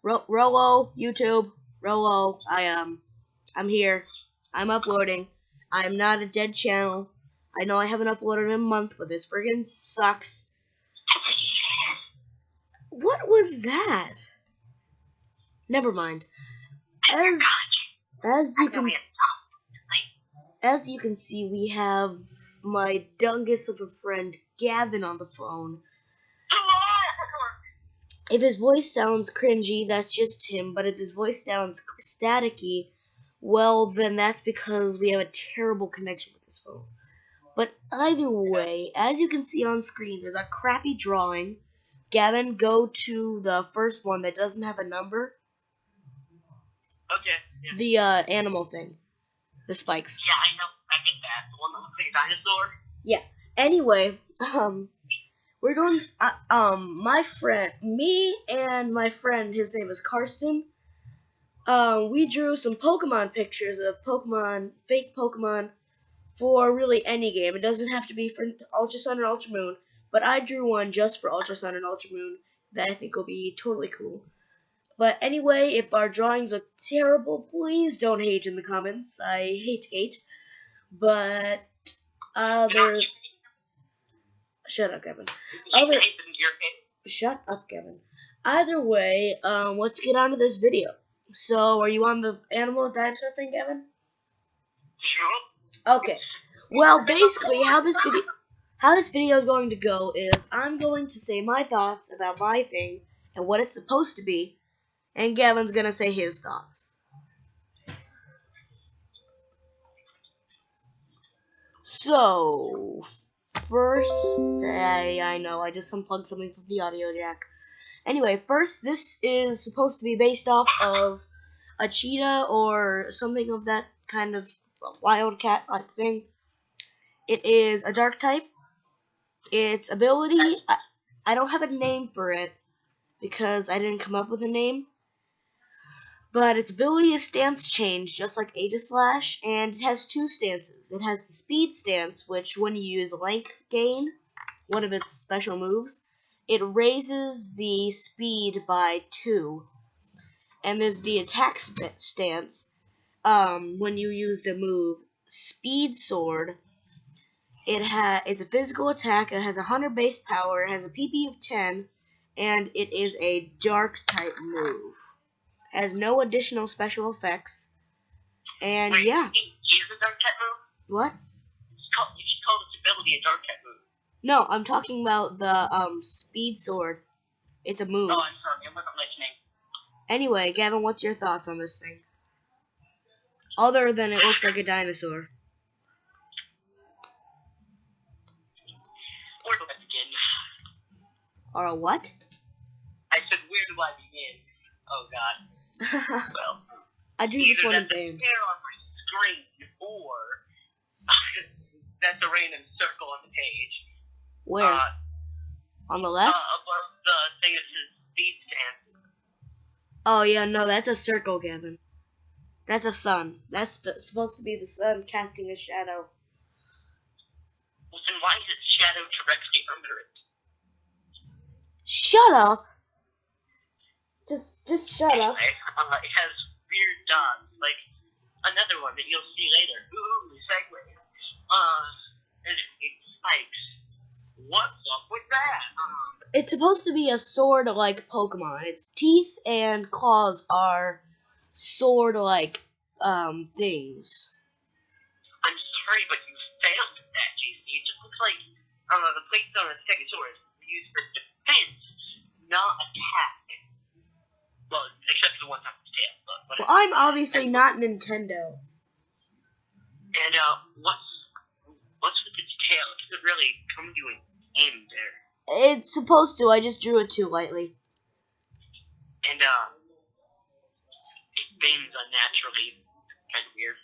Rolo, YouTube, Rolo, I'm here. I'm uploading. I'm not a dead channel. I know I haven't uploaded in a month, but this friggin' sucks. What was that? Never mind. As you can see, we have my dungus of a friend Gavin on the phone. If his voice sounds cringy, that's just him, but if his voice sounds staticky, well, then that's because we have a terrible connection with this phone. But either way, as you can see on screen, there's a crappy drawing. Gavin, go to the first one that doesn't have a number. Okay. Yeah. The animal thing. The spikes. Yeah, I know. I get that. The one that looks like a dinosaur. Yeah. Anyway, we're going, me and my friend, his name is Carson, we drew some Pokemon pictures of fake Pokemon, for really any game. It doesn't have to be for Ultra Sun or Ultra Moon, but I drew one just for Ultra Sun and Ultra Moon that I think will be totally cool. But anyway, if our drawings look terrible, please don't hate in the comments. I hate, but, Shut up, Gavin. Shut up, Gavin. Either way, let's get on to this video. So, are you on the animal dinosaur thing, Gavin? Sure. Okay. Well, basically, how this video is going to go is I'm going to say my thoughts about my thing and what it's supposed to be, and Gavin's gonna say his thoughts. So, first, I know, I just unplugged something from the audio jack. Anyway, first, this is supposed to be based off of a cheetah or something of that kind of wildcat-like thing. It is a dark type. Its ability, I don't have a name for it because I didn't come up with a name. But its ability is stance change, just like Aegislash, and it has two stances. It has the speed stance, which when you use length gain, one of its special moves, it raises the speed by 2. And there's the attack stance, when you use the move Speed Sword. It's a physical attack, it has 100 base power, it has a PP of 10, and it is a dark type move. Has no additional special effects, and Wait, yeah. It is a dark type move? What? You should call its ability a dark type move. No, I'm talking about the Speed Sword. It's a move. Oh, I'm sorry, I wasn't listening. Anyway, Gavin, what's your thoughts on this thing? Other than it looks like a dinosaur. Where do I begin? Or a what? I said, where do I begin? Oh, God. Well, I drew this one in either that's a band. hair on my screen, or that's a random circle on the page. Where? On the left? Above the thing that says speed stance. Oh yeah, no, that's a circle, Gavin. That's a sun. That's supposed to be the sun casting a shadow. Well, then why is its shadow directly under it? Shut up! Just shut up. Anyway, it has weird dots, like another one that you'll see later. Ooh, segue. And it spikes. What's up with that? It's supposed to be a sword-like Pokemon. Its teeth and claws are sword-like, things. I'm sorry, but you failed at that, JC. It just looks like, the plates on a Stegosaurus were used for defense, not attack. Well, except for the ones on its tail. But Well, I'm obviously not Nintendo. And, what's with its tail? It doesn't really come to an end there. It's supposed to. I just drew it too lightly. And, it bends unnaturally. Kind of weird.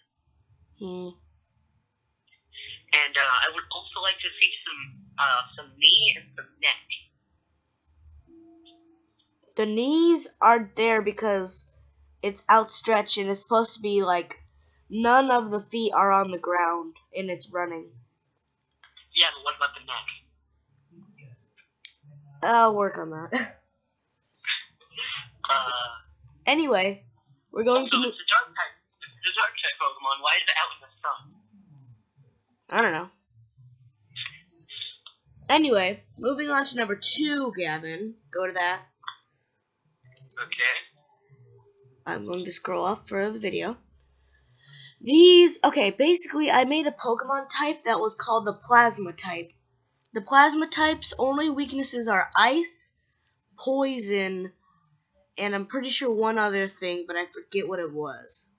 And, I would also like to see some knee and some neck. The knees aren't there because it's outstretched and it's supposed to be like none of the feet are on the ground and it's running. Yeah, but what about the neck? I'll work on that. Anyway, we're going Also, to. it's a dark type. It's a dark type Pokemon. Why is it out in the sun? I don't know. Anyway, moving on to number 2, Gavin. Go to that. Okay. I'm going to scroll up for the video. Okay, basically I made a Pokemon type that was called the Plasma type. The Plasma type's only weaknesses are Ice, Poison, and I'm pretty sure one other thing, but I forget what it was.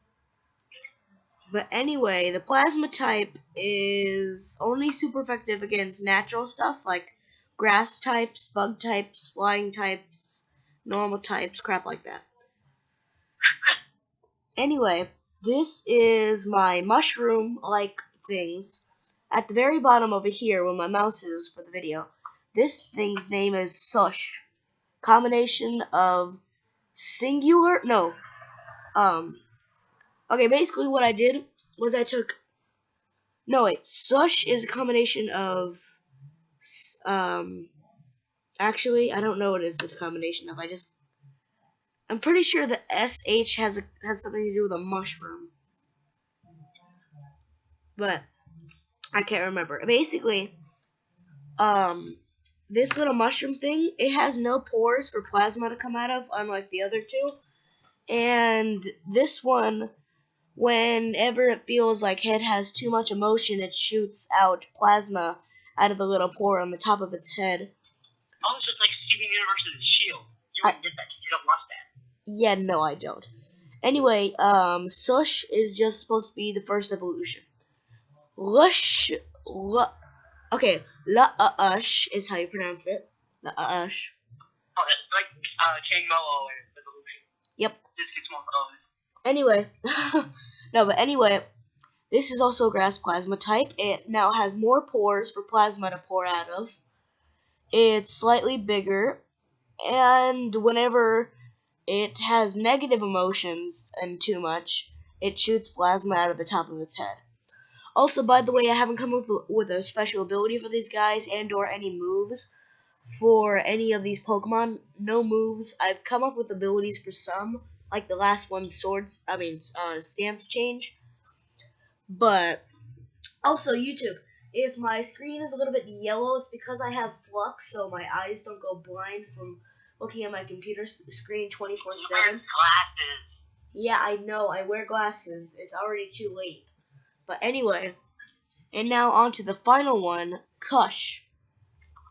But anyway, the Plasma type is only super effective against natural stuff like grass types, bug types, flying types, normal types, crap like that. Anyway, this is my mushroom-like things. At the very bottom over here, where my mouse is for the video, this thing's name is Sush. Combination of singular, no, okay, basically what I did was Sush is a combination of, actually, I don't know what it is the combination of, I'm pretty sure the SH has something to do with a mushroom. But I can't remember. Basically, this little mushroom thing, it has no pores for plasma to come out of, unlike the other two. And this one, whenever it feels like it has too much emotion, it shoots out plasma out of the little pore on the top of its head. Oh, it's just like Steven Universe's shield. You wouldn't get that because you don't watch that. Yeah, no, I don't. Anyway, Sush is just supposed to be the first evolution. Lush, okay, La-Ush is how you pronounce it. La-Ush. Oh, it's like King Mo and evolution. Yep. Just gets more O's. Anyway, no, but anyway, this is also grass plasma type. It now has more pores for plasma to pour out of. It's slightly bigger, and whenever it has negative emotions and too much, it shoots plasma out of the top of its head. Also, by the way, I haven't come up with a special ability for these guys and or any moves for any of these Pokemon. No moves. I've come up with abilities for some, like the last one, stance change. But also, YouTube, if my screen is a little bit yellow, it's because I have flux, so my eyes don't go blind from looking at my computer screen 24/7. Glasses. Yeah, I know. I wear glasses. It's already too late. But anyway, and now on to the final one, Kush,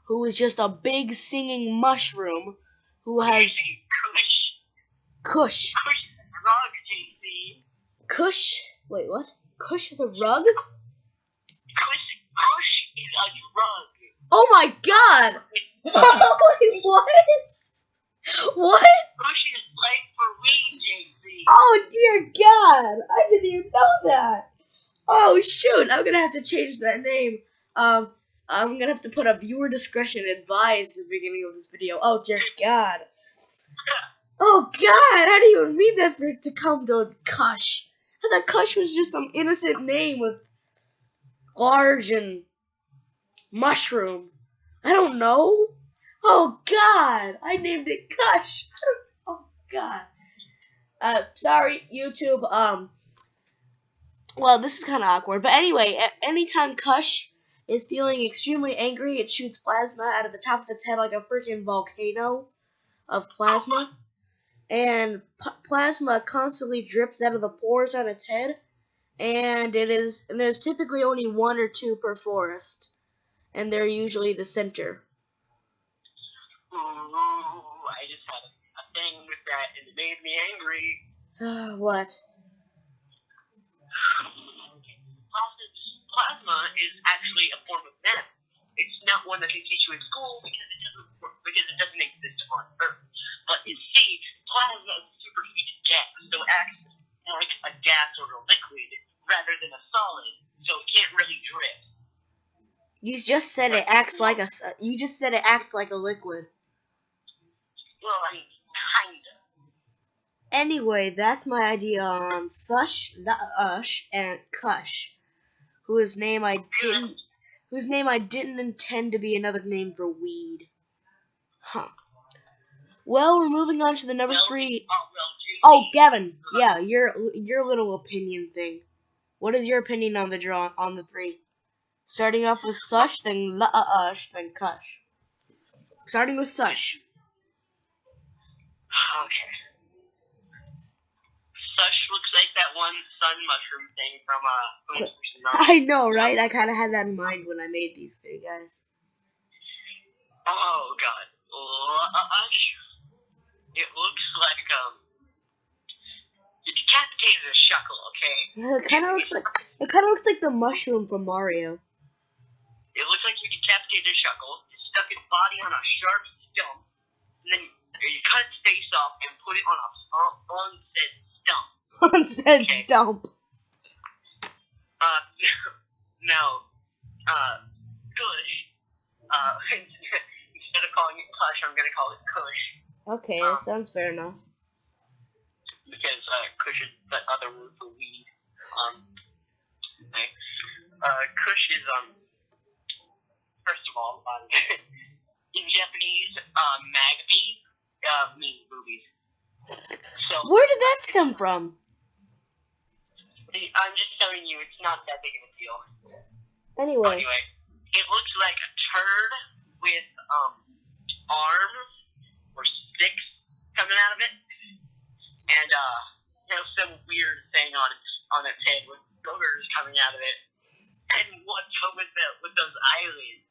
who is just a big singing mushroom who has... Kush. Kush is a rug, JC. Kush? Wait, what? Kush is a rug? Kush is a rug. Oh my god! Wait, what? What? Kush is like for weed, JC. Oh dear god! I didn't even know that! Oh shoot, I'm gonna have to change that name. I'm gonna have to put a viewer discretion advised at the beginning of this video. Oh dear god. Oh god, I didn't even mean that for it to come to Kush. I thought Kush was just some innocent name with large and mushroom. I don't know. Oh god, I named it Kush. Oh god. Sorry, YouTube, well, this is kind of awkward, but anyway, anytime Kush is feeling extremely angry, it shoots plasma out of the top of its head like a freaking volcano of plasma, and plasma constantly drips out of the pores on its head, and there's typically only 1 or 2 per forest, and they're usually the center. Ooh, I just had a thing with that, and it made me angry. What? Plasma is actually a form of math. It's not one that they teach you in school because it doesn't exist on Earth. But you see, plasma is a superheated gas, so it acts like a gas or a liquid rather than a solid, so it can't really drift. You just said it acts like a. You just said it acts like a liquid. Well, I mean, kinda. Anyway, that's my idea on Sush, La-Ush, and Kush, whose name I didn't intend to be another name for weed. Huh. Well, we're moving on to the number 3. Well, Oh, Gavin. Yeah, your little opinion thing. What is your opinion on the three? Starting off with Sush, then Ush, then Kush. Starting with Sush. Okay. Such looks like that one sun mushroom thing from I know, right? I kind of had that in mind when I made these three guys. Oh god. It looks like you decapitated a shuckle, okay? It kind of looks like the mushroom from Mario. It looks like you decapitated a shuckle, you stuck its body on a sharp stump, and then you cut its face off and put it on said stump. On said stump. Now, Kush. Instead of calling it Kush, I'm gonna call it Kush. Okay, that sounds fair enough. Because Kush is the other word for weed. Kush is first of all, in Japanese, magbi means boobies. So where did that stem from? I'm just telling you, it's not that big of a deal. Anyway, it looks like a turd with arms or sticks coming out of it, and some weird thing on its head with boogers coming out of it. And what's up with those eyelids?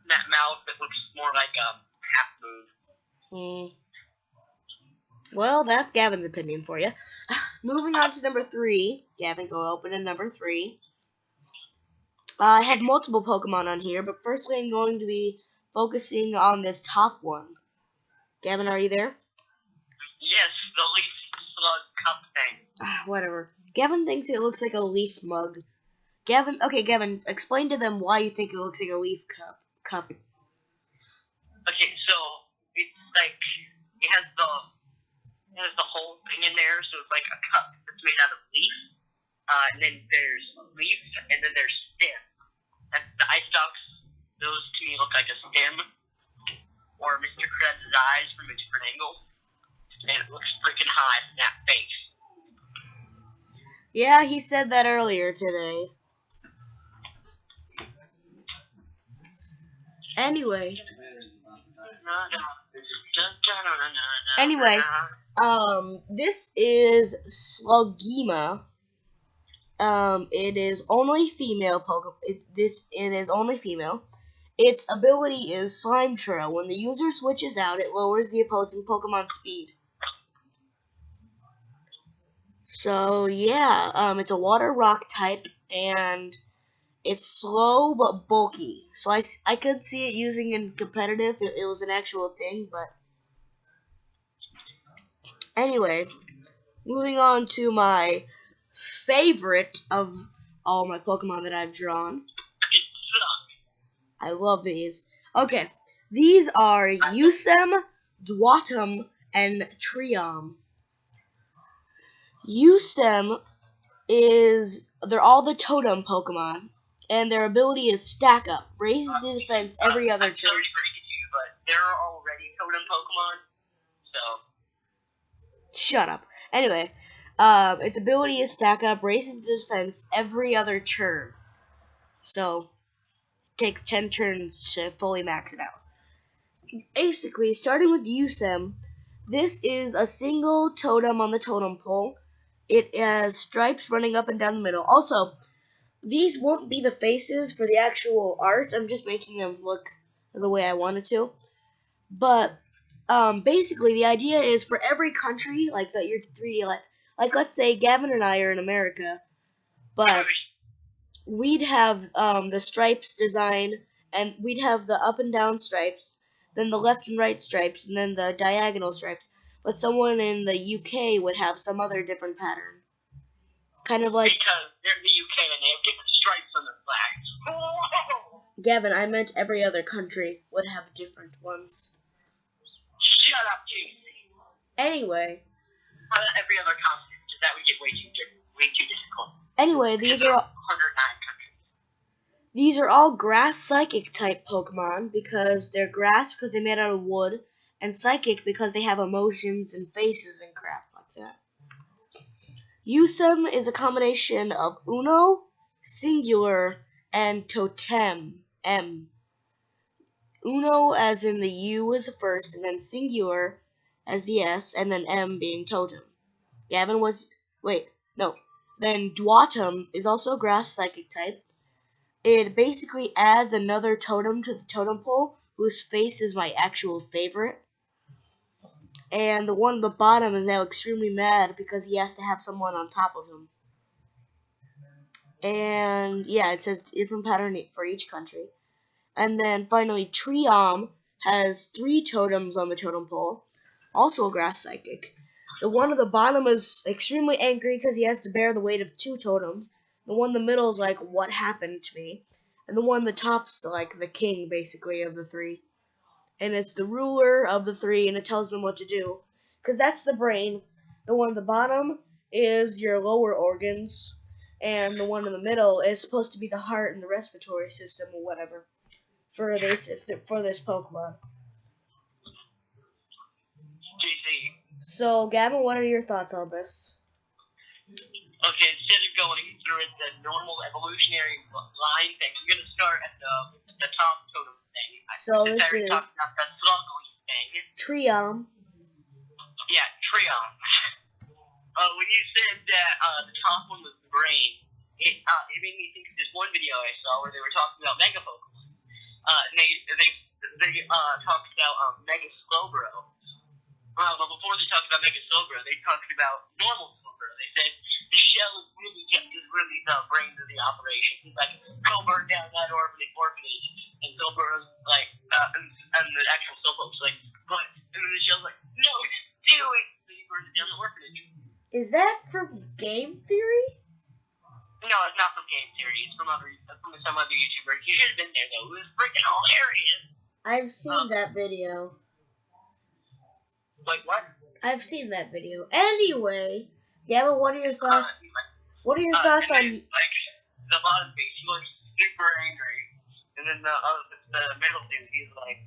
And that mouth that looks more like a half moon. Well, that's Gavin's opinion for you. Moving on to number 3. Gavin, go open to number 3. I have multiple Pokemon on here, but firstly I'm going to be focusing on this top one. Gavin, are you there? Yes, the leaf slug cup thing. Whatever. Gavin thinks it looks like a leaf mug. Gavin, explain to them why you think it looks like a leaf cup. Okay, so it's like it has the whole thing in there, so it's like a cup that's made out of leaf. And then there's leaf, and then there's stem. That's the eye stalks. Those to me look like a stem, or Mr. Krabs' eyes from a different angle. And it looks freaking high from that face. Yeah, he said that earlier today. Anyway, this is Slug Jima. It is only female Pokemon. It is only female. Its ability is Slime Trail. When the user switches out, it lowers the opposing Pokemon speed. So yeah, it's a water rock type, and it's slow but bulky. So I could see it using in competitive if it was an actual thing, but anyway, moving on to my favorite of all my Pokemon that I've drawn. I love these. Okay, these are Usem, Dwatum, and Triom. Usem they're all the totem Pokemon, and their ability is Stack Up, raises the defense every other turn. I'm sorry to break it to you, but they're already totem Pokemon, so. Shut up. Anyway, its ability is Stack Up, raises the defense every other turn. So, takes 10 turns to fully max it out. Basically, starting with Usem, this is a single totem on the totem pole. It has stripes running up and down the middle. Also, these won't be the faces for the actual art. I'm just making them look the way I wanted to. But basically, the idea is for every country, like that your 3D, like let's say Gavin and I are in America, but we'd have the stripes design, and we'd have the up and down stripes, then the left and right stripes, and then the diagonal stripes. But someone in the UK would have some other different pattern. Kind of like... Because they're in the UK and they have different stripes on their flags. Gavin, I meant every other country would have different ones. Shut up, JC. Anyway. How about every other continent? Because that would get way too difficult. Anyway, these are all... 109 countries. These are all grass psychic type Pokemon because they're grass because they're made out of wood, and psychic because they have emotions and faces and crap like that. Yusem is a combination of Uno, singular, and totem, M. Uno as in the U is the first, and then singular as the S, and then M being totem. Gavin was... Wait, no. Then Dwatum is also a grass psychic type. It basically adds another totem to the totem pole, whose face is my actual favorite. And the one at the bottom is now extremely mad because he has to have someone on top of him. And yeah, it says different pattern for each country. And then finally, Triom has 3 totems on the totem pole, also a grass psychic. The one at the bottom is extremely angry because he has to bear the weight of 2 totems. The one in the middle is like, what happened to me? And the one at the top's like the king, basically, of the 3. And it's the ruler of the 3, and it tells them what to do. Because that's the brain. The one at the bottom is your lower organs. And the one in the middle is supposed to be the heart and the respiratory system or whatever. For this Pokemon. JC. So, Gavin, what are your thoughts on this? Okay, instead of going through it the normal evolutionary line thing, I'm gonna start at the top totem thing. So this is talked about the Slug thing. Triom. Yeah, Triom. When you said that the top one was the brain, it made me think of this one video I saw where they were talking about Mega Pokemon. And they talked about Mega Slowbro. But before they talked about Mega Slowbro, they talked about normal Slowbro. They said the shell is really the brains of the operation. He's like, go burn down that orphanage. And Slowbro's like, and the actual Slowpoke's like, but, and then the shell's like, no, just do it. So he burns down the orphanage. Is that from Game Theory? No, it's not from Game Theory. It's from some other YouTuber. You should have been there though. It was freaking hilarious. I've seen that video. Like what? I've seen that video. Anyway, Gavin, what are your thoughts? What are your thoughts on? Like the bottom face, he looks super angry, and then the middle dude, he's like.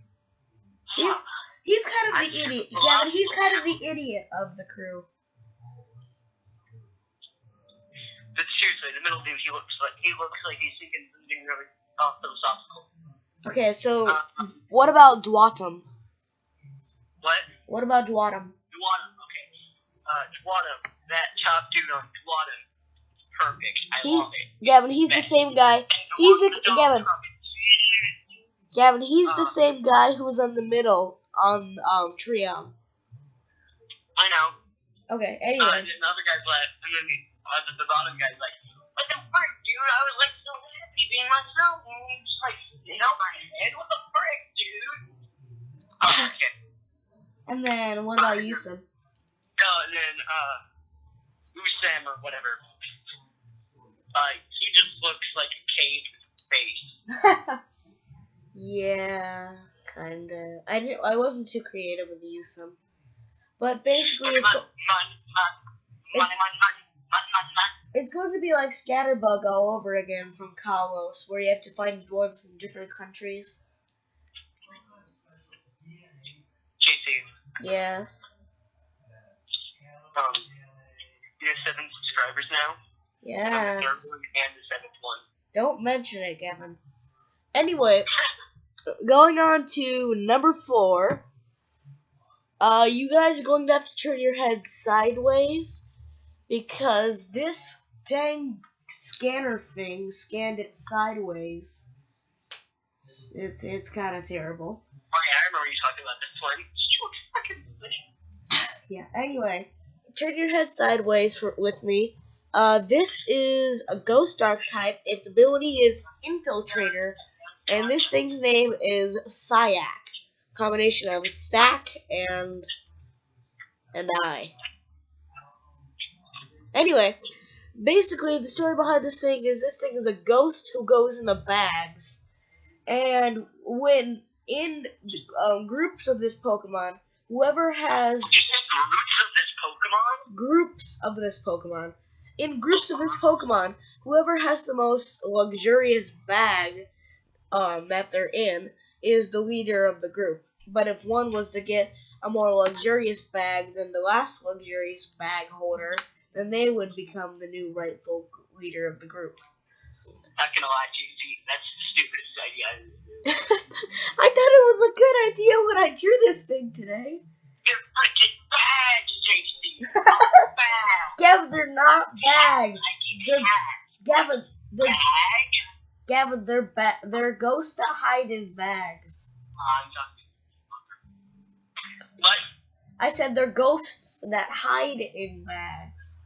He's kind of the idiot, Gavin. He's kind of the idiot of the crew. But seriously, the middle dude, he looks like he's thinking something really philosophical. Okay, so what about Dwatum? What? What about Dwatum? Dwatum, okay. Dwatum, that top dude on Dwatum, perfect. I love it. Gavin, he's the same guy. Gavin, he's the same guy who was on the middle on Triom. I know. Okay, anyway. And the other guy's like, and then the bottom guy's like, what the frick, dude? I was like so happy being myself, and he just like held my head. What the frick, dude? Oh, okay. And then what about Yusem? And then Usam or whatever. He just looks like a caged face. Yeah, kinda. I wasn't too creative with Yusem, but basically it's going to be like Scatterbug all over again from Kalos, where you have to find ones from different countries. JC. Yes. You have 7 subscribers now? Yes. I'm the 3rd one and the 7th one. Don't mention it, Gavin. Anyway, going on to number 4. You guys are going to have to turn your head sideways because this dang scanner thing scanned it sideways. It's kind of terrible. Oh yeah, I remember you talking about this one. Yeah, anyway, turn your head sideways with me. This is a Ghost Dark type. Its ability is Infiltrator, and this thing's name is Syak. Combination of Sack and I. Anyway, basically the story behind this thing is a ghost who goes in the bags, and when in groups of this Pokemon, whoever has groups of this Pokemon, in groups of this Pokemon, whoever has the most luxurious bag that they're in is the leader of the group. But if one was to get a more luxurious bag than the last luxurious bag holder, then they would become the new rightful leader of the group. Not gonna lie to you, that's the stupidest idea I ever did. I thought it was a good idea when I drew this thing today. They're freaking bags, JC. Bags. Gavin, they're not bags. They're Gavin, they're bags. Gavin, they're ghosts that hide in bags. I'm talking. What? I said they're ghosts that hide in bags.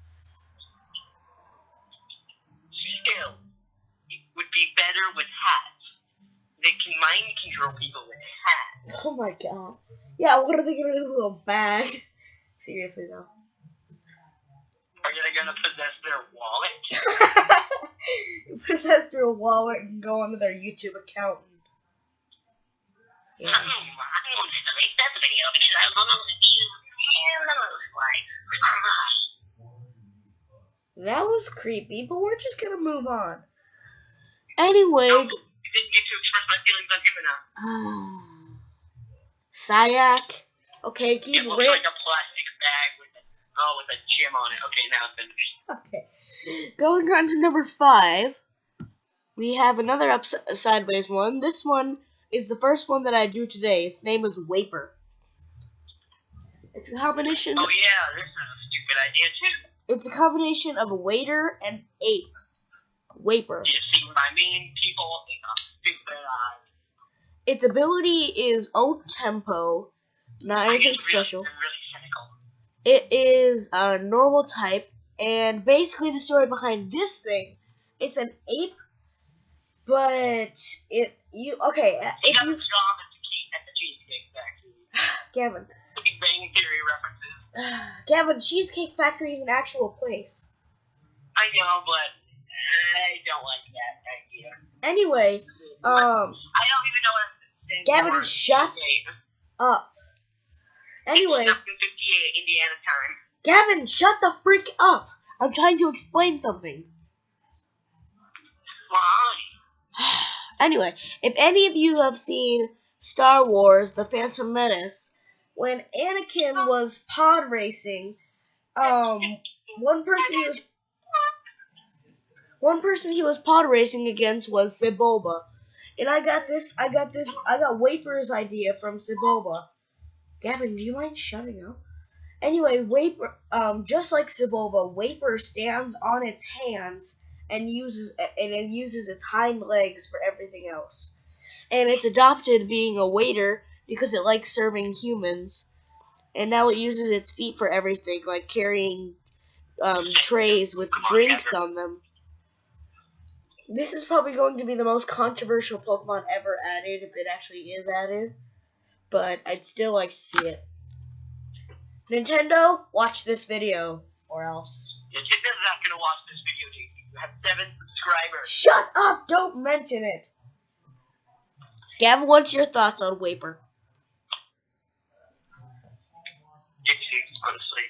Still, it would be better with hats. They can mind control people with hats. Oh my god. Yeah, what are they gonna do with a bag? Seriously though. Are they gonna possess their wallet? Possess their wallet and go onto their YouTube account. Yeah. I want to make that video because I want to That was creepy, but we're just gonna move on. Anyway. I didn't get to express my feelings on him enough. Sayak. Okay, keep it looks like a plastic bag with a gem on it. Okay, now I'm finished. Okay. Going on to number 5. We have another sideways one. This one is the first one that I drew today. Its name is Waper. It's a combination. Oh yeah, this is a stupid idea too. It's a combination of a waiter and ape. Waper. You see what I mean? People think I'm stupid. Its ability is oat tempo, not anything special. I'm really cynical. It is a normal type, and basically the story behind this thing, it's an ape, but if you He got a job at the Cheesecake Factory. Gavin. Big Bang Theory references. Gavin, Cheesecake Factory is an actual place. I know, but I don't like that idea. Anyway, I don't even know what I'm saying. Gavin, shut up. Anyway, 1958 Indiana time. Gavin, shut the freak up. I'm trying to explain something. Why? Anyway, if any of you have seen Star Wars: The Phantom Menace, when Anakin was pod racing, one person he was pod racing against was Sebulba. And I got Waper's idea from Sebulba. Gavin, do you mind shutting up? Anyway, Waper, just like Sebulba, Waper stands on its hands and uses its hind legs for everything else. And it's adopted being a waiter because it likes serving humans. And now it uses its feet for everything, like carrying trays with drinks on them. This is probably going to be the most controversial Pokemon ever added, if it actually is added. But I'd still like to see it. Nintendo, watch this video, or else. Nintendo's not gonna watch this video, JC. You have 7 subscribers. Shut up! Don't mention it! Gavin, what's your thoughts on Waper? JC, honestly.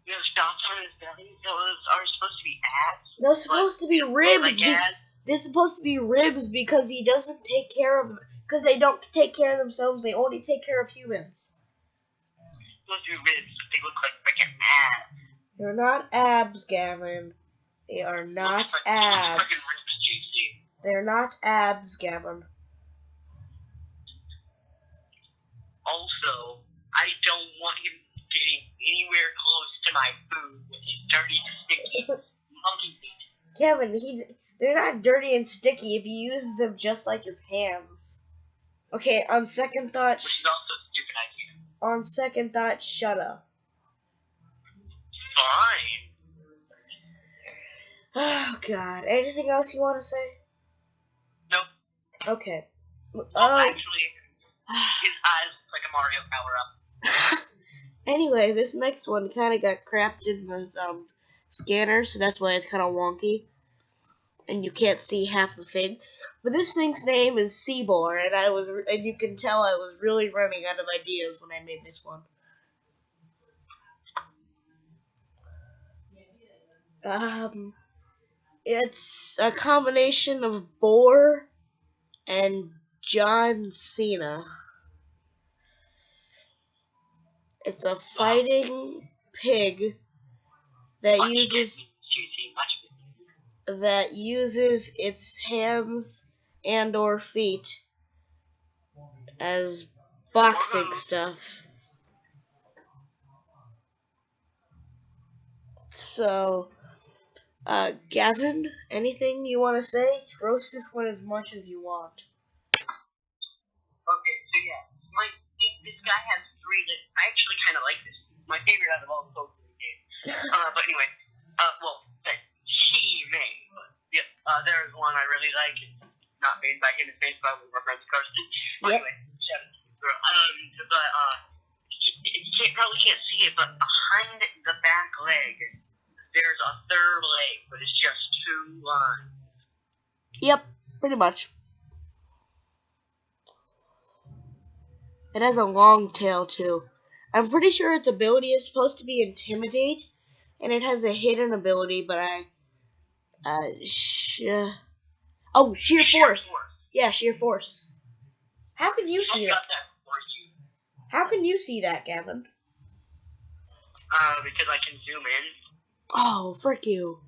Those dots on his belly, those are supposed to be abs. They're supposed to be ribs. Like They're supposed to be ribs because he doesn't take care of them. Because they don't take care of themselves, they only take care of humans. Supposed to be ribs, but they look like freaking abs. They're not abs, Gavin. They are not abs. Freaking ribs, JC. They're not abs, Gavin. Also, I don't want him getting anywhere close to my food with his dirty, sticky, monkey feet. Gavin, they're not dirty and sticky if he uses them just like his hands. Okay, on second thought, Which is also a stupid idea. on second thought, shut up. Fine. Oh God, anything else you want to say? Nope. Okay. Well, actually, his eyes look like a Mario power-up. Anyway, this next one kind of got crapped in the scanner, so that's why it's kind of wonky, and you can't see half the thing. But this thing's name is Seabor, and you can tell I was really running out of ideas when I made this one. It's a combination of Boar and John Cena. It's a fighting pig that Much uses means juicy, much means. that uses its hands and or feet as boxing stuff. So, Gavin, anything you want to say? Roast this one as much as you want. Okay, so yeah, this guy has three. I actually kind of like this. My favorite out of all the Pokemon games. But anyway, well, that she made. But yeah, there's one I really like. It's not made by him. It's made by one of our friends, Karsten. Yep. Anyway, shout out to the girl. But you probably can't see it, but behind the back leg, there's a third leg, but it's just two lines. Yep, pretty much. It has a long tail too. I'm pretty sure its ability is supposed to be Intimidate, and it has a hidden ability, but Sheer Force. Yeah, Sheer Force. How can you see that? How can you see that, Gavin? Because I can zoom in. Oh, frick you.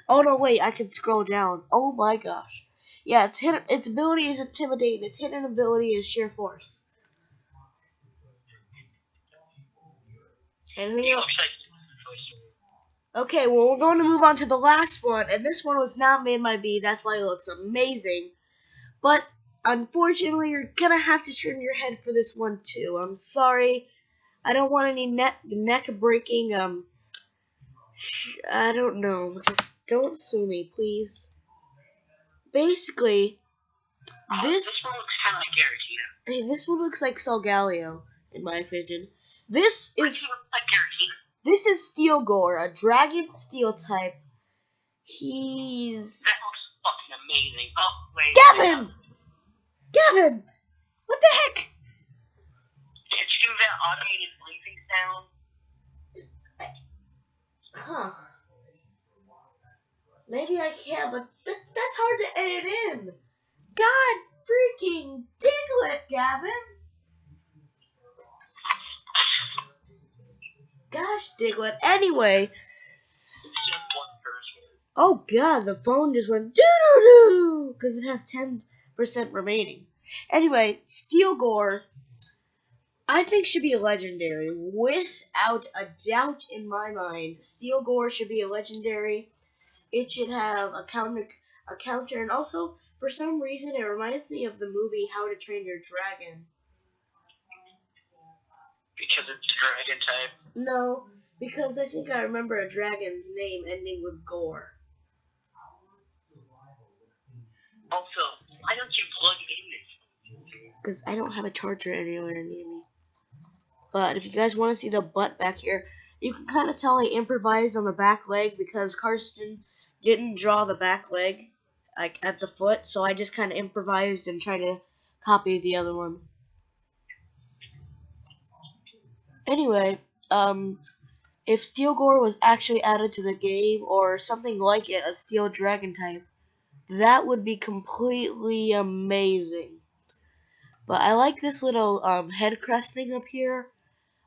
Oh no, wait, I can scroll down. Oh my gosh. Yeah, its ability is Intimidate, and its hidden ability is Sheer Force. Anything else? Okay, well, we're going to move on to the last one, and this one was not made by me. That's why it looks amazing. But, unfortunately, you're going to have to turn your head for this one, too. I'm sorry. I don't want any neck-breaking, I don't know. Just don't sue me, please. Basically, this one looks kind of like Giratina. This one looks like Solgaleo, in my opinion. This is Steelg, a Dragon Steel type. That looks fucking amazing. Oh, wait. Gavin! Gavin! What the heck? Did you do that automated bleeping sound? Huh. Maybe I can, but that's hard to edit in. God freaking Diglett, Gavin! Gosh, Diglett. Anyway. Oh god, the phone just went doo-doo-doo! Because it has 10% remaining. Anyway, Steelg, I think should be a legendary. Without a doubt in my mind. Steelg should be a legendary. It should have a counter, and also, for some reason, it reminds me of the movie How to Train Your Dragon. Because it's a dragon type? No, because I think I remember a dragon's name ending with Gore. Also, why don't you plug in this? Because I don't have a charger anywhere near me. But if you guys want to see the butt back here, you can kind of tell I improvised on the back leg because Karsten didn't draw the back leg like at the foot, so I just kind of improvised and tried to copy the other one. Anyway, if Steelg was actually added to the game, or something like it, a Steel Dragon type, that would be completely amazing. But I like this little head crest thing up here.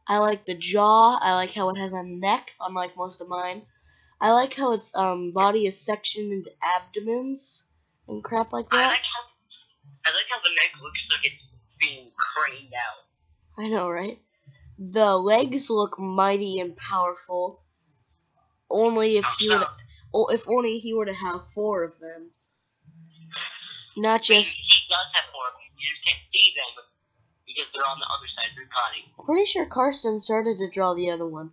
I like the jaw. I like how it has a neck, unlike most of mine. I like how its body is sectioned into abdomens and crap like that. I like how the neck looks like it's being craned out. I know, right? The legs look mighty and powerful. Only if only he were to have 4 of them. Not just. He does have 4 of them. You just can't see them because they're on the other side of their body. I'm pretty sure Karsten started to draw the other one.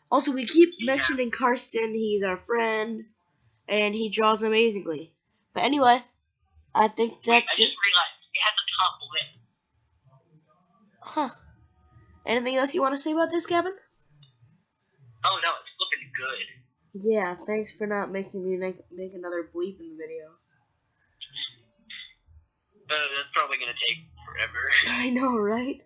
Also, we keep mentioning Karsten. He's our friend, and he draws amazingly. But anyway, I think that I just realized it has a top lip. Huh. Anything else you want to say about this, Gavin? Oh no, it's looking good. Yeah, thanks for not making me make another bleep in the video. That's probably gonna take forever. I know, right?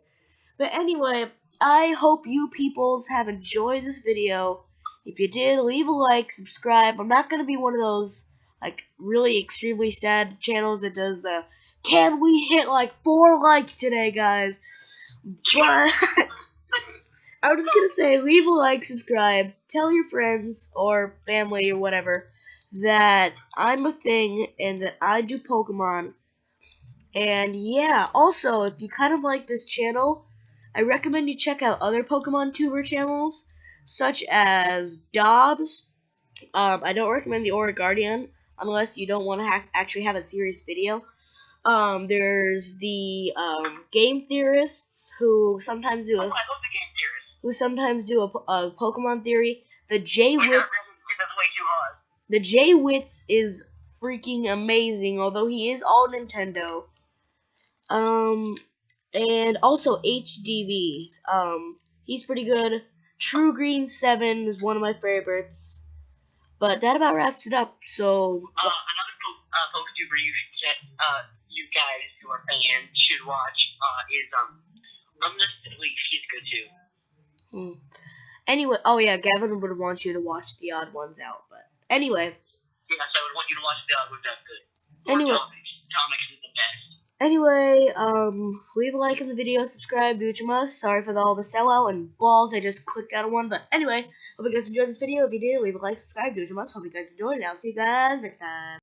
But anyway, I hope you peoples have enjoyed this video. If you did, leave a like, subscribe. I'm not gonna be one of those like really extremely sad channels that does the can we hit like 4 likes today, guys? I was gonna say, leave a like, subscribe, tell your friends or family or whatever that I'm a thing and that I do Pokemon. And yeah, also, if you kind of like this channel, I recommend you check out other Pokemon tuber channels, such as Dobbs. I don't recommend the Aura Guardian unless you don't want to actually have a serious video. There's the game theorists who sometimes do I love the game a Pokemon theory. The J theorist. Wits, That's way too hard. the J Wits is freaking amazing, although he is all Nintendo. And also HDV. He's pretty good. True Green 7 is one of my favorites. But that about wraps it up. So Another post-tuber you guys who are fans should watch is Unlisted. She's good too. Anyway, oh yeah, Gavin would want you to watch the Odd Ones Out. But anyway. Yes, I would want you to watch the Odd Ones Out. Good. Anyway. Comics is the best. Anyway, leave a like in the video, subscribe, do what you must. Sorry for all the sellout and balls, I just clicked out of one. But anyway, hope you guys enjoyed this video. If you did, leave a like, subscribe, do what you must. Hope you guys enjoyed, and I'll see you guys next time.